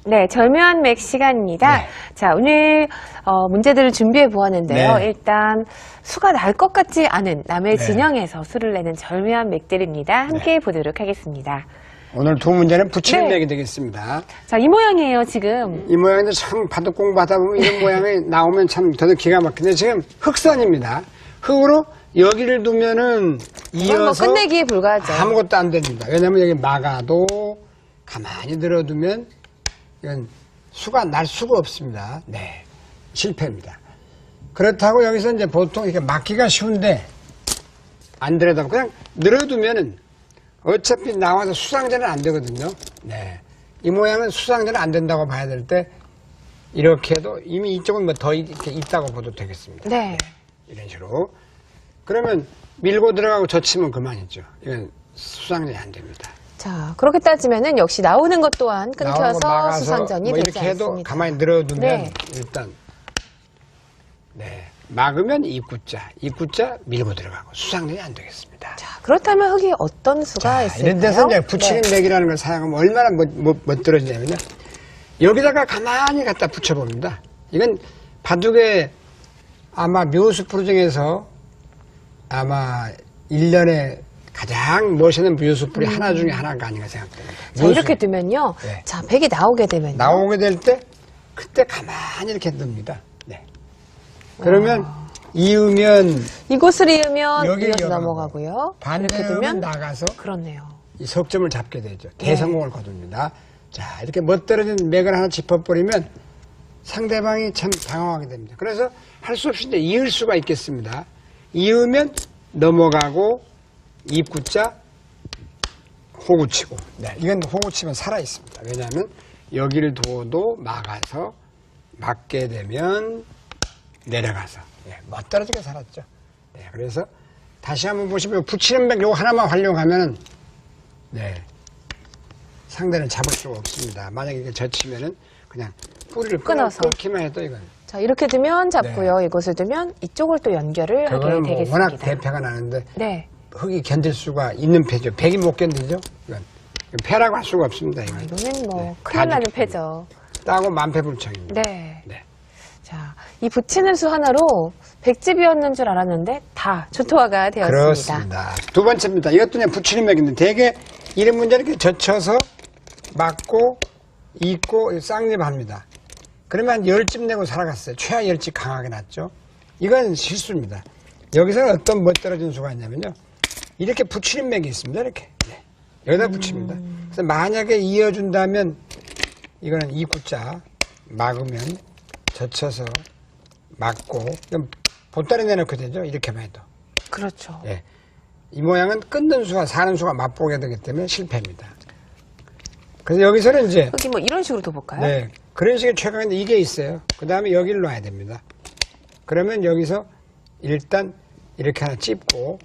네, 절묘한 맥 시간입니다. 네. 자, 오늘 문제들을 준비해 보았는데요. 네. 일단 수가 날 것 같지 않은 남의 네. 진영에서 수를 내는 절묘한 맥들입니다. 함께 보도록 하겠습니다. 오늘 두 문제는 붙이는 네. 맥이 되겠습니다. 자, 이 모양이에요, 지금. 이 모양인데 참 바둑 공부하다 보면 이런 모양이 나오면 참 더더 기가 막히는데 지금 흑선입니다. 흑으로 여기를 두면은 이건 뭐 이어서 끝내기에 불과하죠. 아무것도 안 됩니다. 왜냐면 여기 막아도 가만히 들어두면 이건 수가 날 수가 없습니다. 네. 실패입니다. 그렇다고 여기서 이제 보통 이렇게 막기가 쉬운데 안 들여다보고 그냥 늘어두면은 어차피 나와서 수상전은 안 되거든요. 네. 이 모양은 수상전은 안 된다고 봐야 될 때 이렇게 해도 이미 이쪽은 뭐 더 이렇게 있다고 봐도 되겠습니다. 네. 이런 식으로. 그러면 밀고 들어가고 젖히면 그만이죠. 이건 수상전이 안 됩니다. 자, 그렇게 따지면은 역시 나오는 것 또한 나오는 거 끊겨서 막아서 수상전이 뭐 되지 이렇게 해도 않습니다. 가만히 늘어두면 네. 일단 네. 막으면 입구자 밀고 들어가고 수상전이 안 되겠습니다. 자, 그렇다면 흑이 어떤 수가 자, 있을까요? 이런 데서 이제 붙이는 네. 맥이라는 걸 사용하면 얼마나 멋들어지냐면요. 여기다가 가만히 갖다 붙여봅니다. 이건 바둑의 아마 묘수 프로 중에서 아마 1년에 가장 멋있는 묘수풀이 하나 중에 하나가 아닌가 생각됩니다. 자, 이렇게 두면요. 네. 자, 백이 나오게 되면요. 나오게 될 때 그때 가만히 이렇게 둡니다. 네. 그러면 이으면 이곳을 이으면 여기를 이어서 이어가고, 넘어가고요. 이렇게 반대로 두면 나가서 그렇네요. 이 석점을 잡게 되죠. 대성공을 거둡니다. 자, 이렇게 멋들어진 맥을 하나 짚어버리면 상대방이 참 당황하게 됩니다. 그래서 할 수 없이 이제 이을 수가 있겠습니다. 이으면 넘어가고 입구자 호구치고. 네, 이건 호구치면 살아있습니다. 왜냐하면 여기를 두어도 막아서 막게 되면 내려가서 멋들어지게 살았죠. 네, 그래서 다시 한번 보시면 붙이는 맥 요거 하나만 활용하면 네, 상대는 잡을 수가 없습니다. 만약에 이게 젖히면은 그냥 뿌리를 끊어서. 끊기만 해도 이건 자, 이렇게 두면 잡고요. 이곳을 두면 이쪽을 또 연결을 하게 그거는 뭐 되겠습니다. 워낙 대패가 나는데 네. 흙이 견딜 수가 있는 패죠. 백이 못 견디죠. 이건 패라고 할 수가 없습니다. 이건 이거는 뭐 네, 큰일 나는 가죽. 패죠. 따고 만패불청입니다. 네. 네. 자, 이 붙이는 수 하나로 백집이었는 줄 알았는데 다 초토화가 되었습니다. 그렇습니다. 두 번째입니다. 이것도 그냥 붙이는 맥인데 대개 이런 문제는 이렇게 젖혀서 막고 잇고 쌍립합니다. 그러면 10집 내고 살아갔어요. 최하 10집 강하게 났죠. 이건 실수입니다. 여기서는 어떤 멋들어진 수가 있냐면요. 이렇게 붙이는 맥이 있습니다. 이렇게. 네. 여기다 붙입니다. 그래서 만약에 이어준다면 이거는 이구자 막으면 젖혀서 막고 보따리 내놓게 되죠. 이렇게만 해도. 그렇죠. 예. 이 모양은 끊는 수와 사는 수가 맞보게 되기 때문에 실패입니다. 그래서 여기서는 이제 여기 뭐 이런 식으로 둬볼까요? 네, 그런 식의 최강인데 이게 있어요. 그 다음에 여기를 놔야 됩니다. 그러면 여기서 일단 이렇게 하나 찝고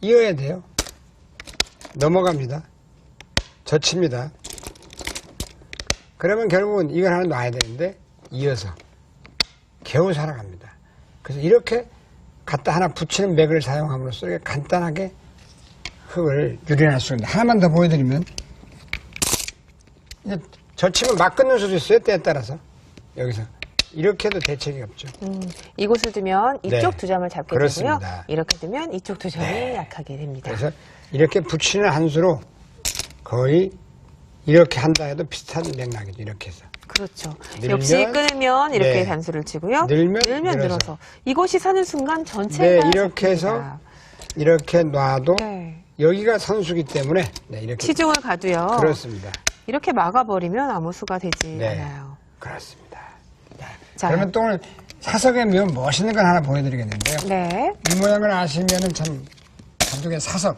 이어야 돼요. 넘어갑니다. 젖힙니다. 그러면 결국은 이걸 하나 놔야 되는데 이어서 겨우 살아갑니다. 그래서 이렇게 갖다 하나 붙이는 맥을 사용함으로써 이렇게 간단하게 흙을 유린할 수 있는데 하나만 더 보여드리면 이제 젖히면 막 끊는 수도 있어요. 때에 따라서 여기서 이렇게 해도 대책이 없죠. 이곳을 두면 이쪽 네. 두 점을 잡게 그렇습니다. 되고요. 이렇게 두면 이쪽 두 점이 네. 약하게 됩니다. 그래서 이렇게 붙이는 한 수로 거의 이렇게 한다 해도 비슷한 맥락이죠. 이렇게 해서. 그렇죠. 늘면, 역시 끊으면 이렇게 네. 단수를 치고요. 늘면 늘어서. 늘어서. 이곳이 사는 순간 전체가 네, 이렇게 해서 잡힙니다. 이렇게 놔도 네. 여기가 선수기 때문에 네, 이렇게 치중을 가도요. 그렇습니다. 이렇게 막아버리면 아무 수가 되지 네. 않아요. 그렇습니다. 자, 그러면 또 오늘 사석에 묘 멋있는 걸 하나 보여드리겠는데요. 네. 이 모양을 아시면은 참 바둑의 사석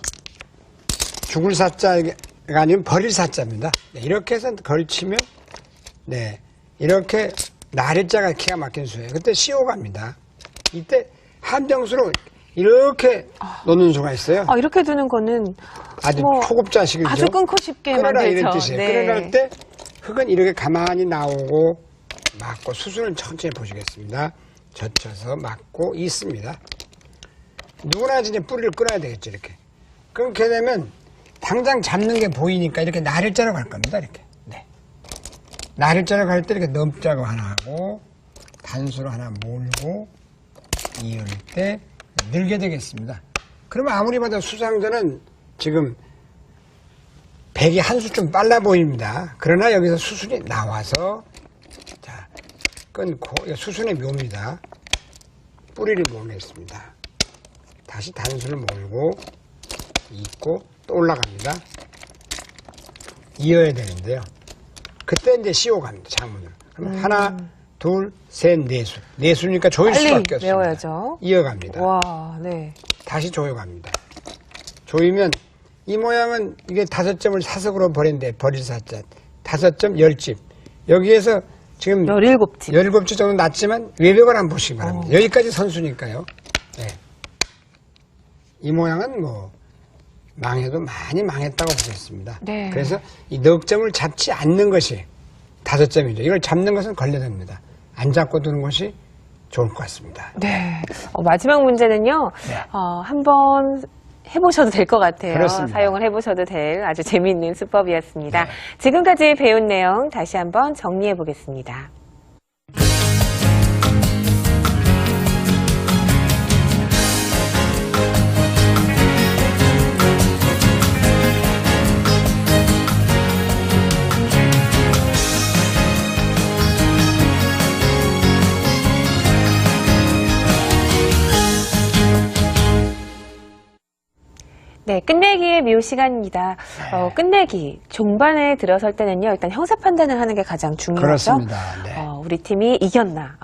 죽을 사자가 아니면 버릴 사자입니다. 네, 이렇게 해서 걸치면 네 이렇게 나리자가 기가 막힌 수예요. 그때 씌워갑니다. 이때 한정수로 이렇게 놓는 수가 있어요. 이렇게 두는 거는 아주 뭐 초급자식이죠. 아주 끊고 싶게 끊어라 만들죠. 이런 뜻이에요. 네. 끊어낼 때 흙은 이렇게 가만히 나오고 막고 수순을 천천히 보시겠습니다. 젖혀서 막고 있습니다. 누구나 이제 뿌리를 끊어야 되겠죠. 이렇게. 그렇게 되면 당장 잡는 게 보이니까 이렇게 나를자로 갈 겁니다. 이렇게. 네. 나일자로 갈 때 이렇게 넘자고 하나 하고 단수로 하나 몰고 이을 때 늘게 되겠습니다. 그러면 아무리 봐도 수상전은 지금 백이 한 수쯤 빨라 보입니다. 그러나 여기서 수순이 나와서 자 끊고 수순의 묘입니다. 뿌리를 모으겠습니다. 다시 단수를 몰고 잇고 또 올라갑니다. 이어야 되는데요. 그때 이제 씌워 갑니다. 장문을. 그럼 하나, 둘, 셋, 네 수. 네 수니까 조일 빨리 수밖에 없습니다. 외워야죠. 이어갑니다. 와, 네. 다시 조여갑니다. 조이면 이 모양은 이게 5점을 사석으로 버린데 버릴 사자 5점 10집. 여기에서 지금 17집. 17집 정도 났지만 외벽을 한번 보시기 바랍니다. 여기까지 선수니까요. 네. 이 모양은 뭐 망해도 많이 망했다고 보겠습니다. 네. 그래서 이 넉 점을 잡지 않는 것이 5점이죠. 이걸 잡는 것은 걸려듭니다. 안 잡고 두는 것이 좋을 것 같습니다. 네. 마지막 문제는요, 네. 한번 해보셔도 될 것 같아요. 그렇습니다. 사용을 해보셔도 될 아주 재미있는 수법이었습니다. 네. 지금까지 배운 내용 다시 한번 정리해 보겠습니다. 네, 끝내기의 묘 시간입니다. 끝내기, 종반에 들어설 때는요, 일단 형사 판단을 하는 게 가장 중요하죠. 그렇습니다. 네. 우리 팀이 이겼나,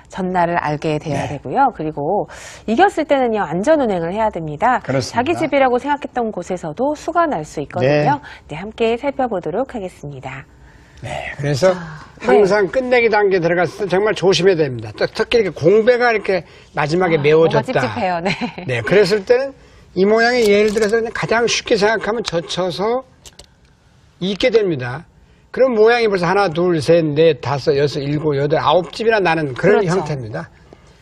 전날을 알게 돼야 네. 되고요. 그리고 이겼을 때는요, 안전운행을 해야 됩니다. 그렇습니다. 자기 집이라고 생각했던 곳에서도 수가 날 수 있거든요. 네, 함께 살펴보도록 하겠습니다. 네, 그래서 항상 끝내기 단계에 들어갔을 때 정말 조심해야 됩니다. 특히 이렇게 공배가 이렇게 마지막에 메워졌다. 뭐가 찝찝해요, 네. 네, 그랬을 때는 이 모양이 예를 들어서 그냥 가장 쉽게 생각하면 젖혀서 잊게 됩니다. 그럼 모양이 벌써 하나, 둘, 셋, 넷, 다섯, 여섯, 일곱, 여덟, 9집이나 나는 그런 그렇죠. 형태입니다.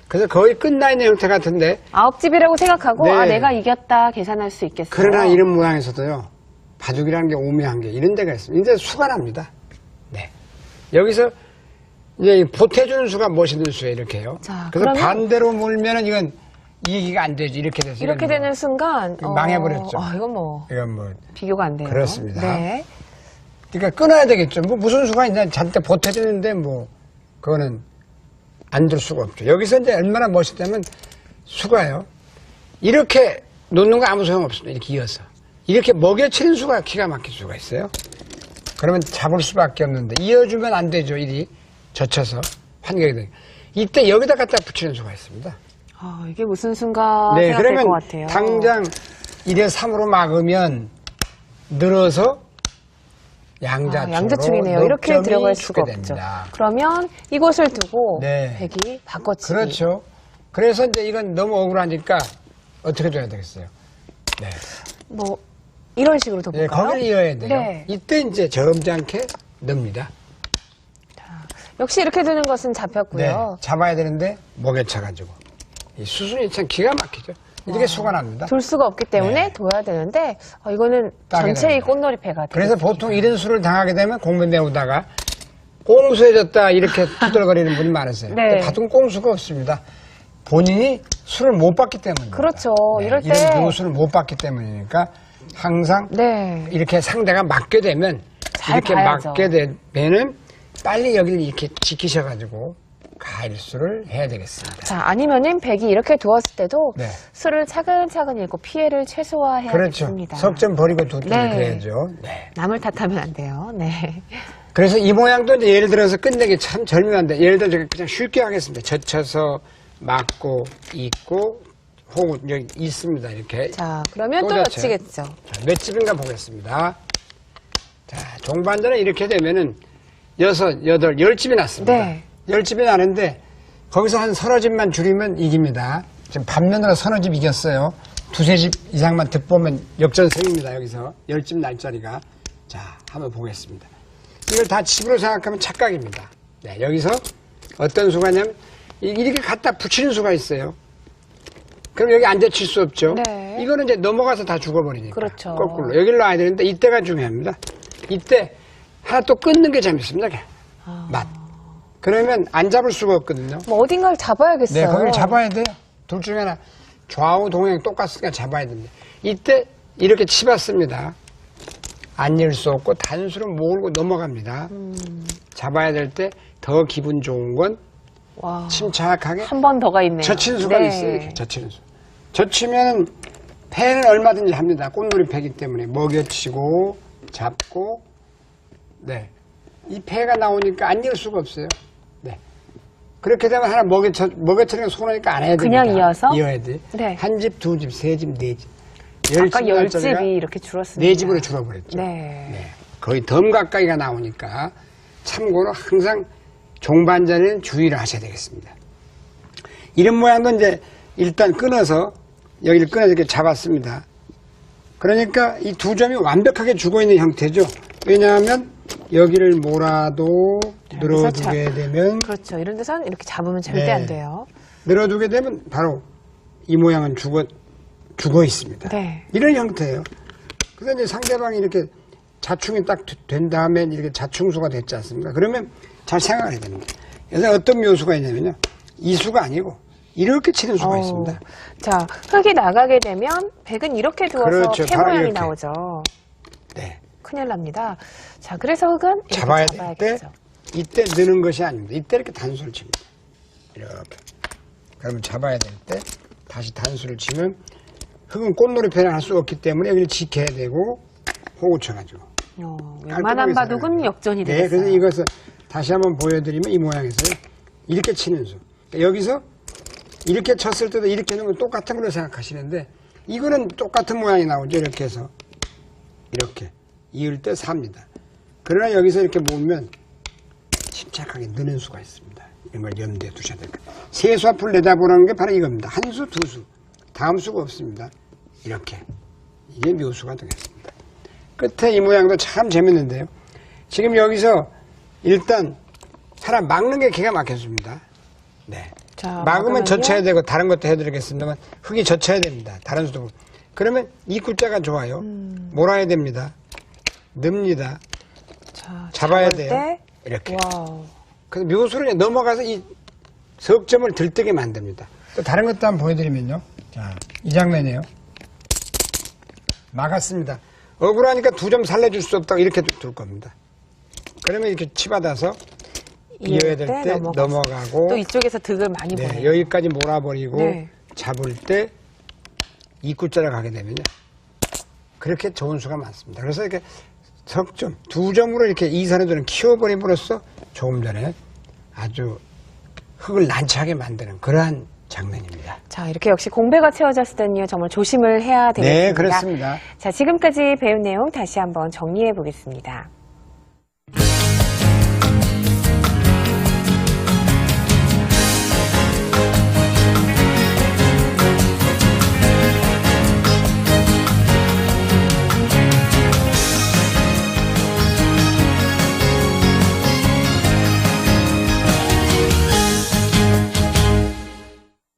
그래서 거의 끝나 있는 형태 같은데 9집이라고 생각하고, 네. 내가 이겼다 계산할 수 있겠어요. 그러나 이런 모양에서도요, 바둑이라는 게 오묘한 게 이런 데가 있습니다. 이제 수가 납니다. 네. 여기서 이제 보태주는 수가 멋있는 수예요, 이렇게요. 자, 그래서 그러면 반대로 몰면은 이건 이기가 안 되죠. 이렇게 돼서. 이렇게 이건 뭐, 되는 순간 망해버렸죠. 이건 뭐 이건 뭐 비교가 안 돼요. 그렇습니다. 네. 그러니까 끊어야 되겠죠. 뭐 무슨 수가 있냐. 잔뜩 보태주는데 뭐 그거는 안 줄 수가 없죠. 여기서 이제 얼마나 멋있다면 수가요. 이렇게 놓는 거 아무 소용 없습니다. 이렇게 이어서. 이렇게 먹여치는 수가 기가 막힐 수가 있어요. 그러면 잡을 수밖에 없는데 이어주면 안 되죠. 일이 젖혀서 환경이 되니까. 이때 여기다 갖다 붙이는 수가 있습니다. 이게 무슨 순간 네, 생각될 그러면 것 같아요. 당장 1에 3으로 막으면 늘어서 양자축으로 양자축이네요. 이렇게 넉점이 들어갈 수가 주게 없죠. 됩니다. 그러면 이곳을 두고 네. 백이 바꿔치기. 그렇죠. 그래서 이제 이건 너무 억울하니까 어떻게 줘야 되겠어요? 네. 뭐 이런 식으로 네, 둬볼까요? 거기를 이어야 돼요. 네. 이때 이제 점잖게 넣습니다. 역시 이렇게 두는 것은 네, 잡혔고요. 잡아야 되는데 목에 차가지고 이 수순이 참 기가 막히죠. 이렇게 수가 납니다. 둘 수가 없기 때문에 네. 둬야 되는데 이거는 따게 전체의 됩니다. 꽃놀이패가 그래서 되겠습니다. 보통 이런 수를 당하게 되면 공부 배우다가 꽁수해졌다 이렇게 투덜거리는 분이 많으세요. 네. 근데 바둑은 꽁수가 없습니다. 본인이 수를 못 봤기 때문입니다. 그렇죠. 이럴 때- 이런 묘수를 못 봤기 때문이니까 항상 네. 이렇게 상대가 맞게 되면 잘 이렇게 봐야죠. 맞게 되면은 빨리 여기를 이렇게 지키셔가지고 가일수를 해야 되겠습니다. 자, 아니면은 백이 이렇게 두었을 때도 네. 수를 차근차근 읽고 피해를 최소화해야 그렇죠. 겠습니다. 석점 버리고 두기 네. 그래야죠. 네. 남을 탓하면 안 돼요. 네. 그래서 이 모양도 이제 예를 들어서 끝내기 참 절묘한데 예를 들어 제가 그냥 쉽게 하겠습니다. 젖혀서 막고 잇고 혹은 여기 있습니다. 이렇게 자, 그러면 또 또 자체. 놓치겠죠. 자, 몇 집인가 보겠습니다. 자, 종반전에 이렇게 되면은 6, 8, 10집이 났습니다. 네. 10집이 나는데 거기서 한 서너 집만 줄이면 이깁니다. 지금 반면으로 서너 집 이겼어요. 두세 집 이상만 득보면 역전승입니다. 여기서 10집 날짜리가. 자, 한번 보겠습니다. 이걸 다 집으로 생각하면 착각입니다. 네, 여기서 어떤 수가 있냐면 이렇게 갖다 붙이는 수가 있어요. 그럼 여기 안 젖힐 수 없죠. 네. 이거는 이제 넘어가서 다 죽어버리니까. 그렇죠. 거꾸로. 여기로 놔야 되는데 이때가 중요합니다. 이때 하나 또 끊는 게 재밌습니다. 맛. 그러면 안 잡을 수가 없거든요. 뭐 어딘가를 잡아야겠어요. 네, 거기를 잡아야 돼요. 둘 중에 하나. 좌우 동행 똑같으니까 잡아야 됩니다. 이때 이렇게 치봤습니다. 안 열 수 없고 단수를 몰고 넘어갑니다. 잡아야 될 때 더 기분 좋은 건 와, 침착하게 한 번 더가 있네요. 젖힌 수가 네. 있어요. 이렇게 젖히는 수. 젖히면 패는 얼마든지 합니다. 꽃놀이 패기 때문에 먹여치고 잡고 네. 이 패가 나오니까 안 열 수가 없어요. 네. 그렇게 되면 하나 먹여치는 손으니까 안 해야 됩니다. 그냥 이어서? 이어야 돼. 네. 한 집, 두 집, 세 집, 네 집. 아까 10집이 이렇게 줄었습니다. 네 집으로 줄어버렸죠. 네. 네. 거의 덤 가까이가 나오니까 참고로 항상 종반전에는 주의를 하셔야 되겠습니다. 이런 모양도 이제 일단 끊어서 여기를 끊어서 이렇게 잡았습니다. 그러니까 이 두 점이 완벽하게 죽어 있는 형태죠. 왜냐하면 여기를 몰아도 늘어두게 되면 그렇죠. 이런 데서는 이렇게 잡으면 절대 네. 안 돼요. 늘어두게 되면 바로 이 모양은 죽어 있습니다. 네. 이런 형태예요. 그래서 이제 상대방이 이렇게 자충이 딱 된 다음에 이렇게 자충수가 됐지 않습니까? 그러면 잘 생각을 해야 됩니다. 그래서 어떤 묘수가 있냐면요. 이 수가 아니고 이렇게 치는 수가 있습니다. 자, 흙이 나가게 되면 백은 이렇게 두어서 그렇죠. 패 바로 모양이 이렇게. 나오죠. 네. 큰일 납니다. 자, 그래서 흙은 이렇게 잡아야 될 때 잡아야겠죠. 이때 넣는 것이 아닙니다. 이때 이렇게 단수를 칩니다. 이렇게. 그러면 잡아야 될 때 다시 단수를 치면 흙은 꽃놀이 패를 할 수 없기 때문에 여기를 지켜야 되고 호구 쳐가지고. 웬만한 바둑은 역전이 네, 되겠어요. 그래서 이것을 다시 한번 보여드리면 이 모양에서요. 이렇게 치는 수. 그러니까 여기서 이렇게 쳤을 때도 이렇게 넣으면 똑같은 걸로 생각하시는데 이거는 똑같은 모양이 나오죠. 이렇게 해서 이렇게 이을 때 삽니다. 그러나 여기서 이렇게 보면 침착하게 넣는 수가 있습니다. 이런 걸 염두에 두셔야 될까요? 세수 앞을 내다보는 게 바로 이겁니다. 한 수, 두 수. 다음 수가 없습니다. 이렇게. 이게 묘수가 되겠습니다. 끝에 이 모양도 참 재밌는데요. 지금 여기서 일단 사람 막는 게 기가 막혔습니다. 네. 자, 막으면 막으면요? 젖혀야 되고 다른 것도 해드리겠습니다만 흙이 젖혀야 됩니다. 다른 수도. 그러면 이 굴자가 좋아요. 몰아야 됩니다. 넣습니다. 자, 잡아야 잡을 돼요. 때, 이렇게. 와우. 그래서 묘수를 넘어가서 이 석점을 들뜨게 만듭니다. 또 다른 것도 한번 보여드리면요. 자, 이 장면이에요. 막았습니다. 억울하니까 두 점 살려줄 수 없다고 이렇게 둘 겁니다. 그러면 이렇게 치받아서 이어야 될 때 넘어가고 또 이쪽에서 득을 많이 네, 보네요. 여기까지 몰아버리고 네. 잡을 때 이구자를 가게 되면요. 그렇게 좋은 수가 많습니다. 그래서 이렇게 석점, 두 점으로 이렇게 이산화도를 키워버림으로써 조금 전에 아주 흙을 난처하게 만드는 그러한 장면입니다. 자, 이렇게 역시 공배가 채워졌을 때는요, 정말 조심을 해야 되겠습니다. 네, 그렇습니다. 자, 지금까지 배운 내용 다시 한번 정리해 보겠습니다.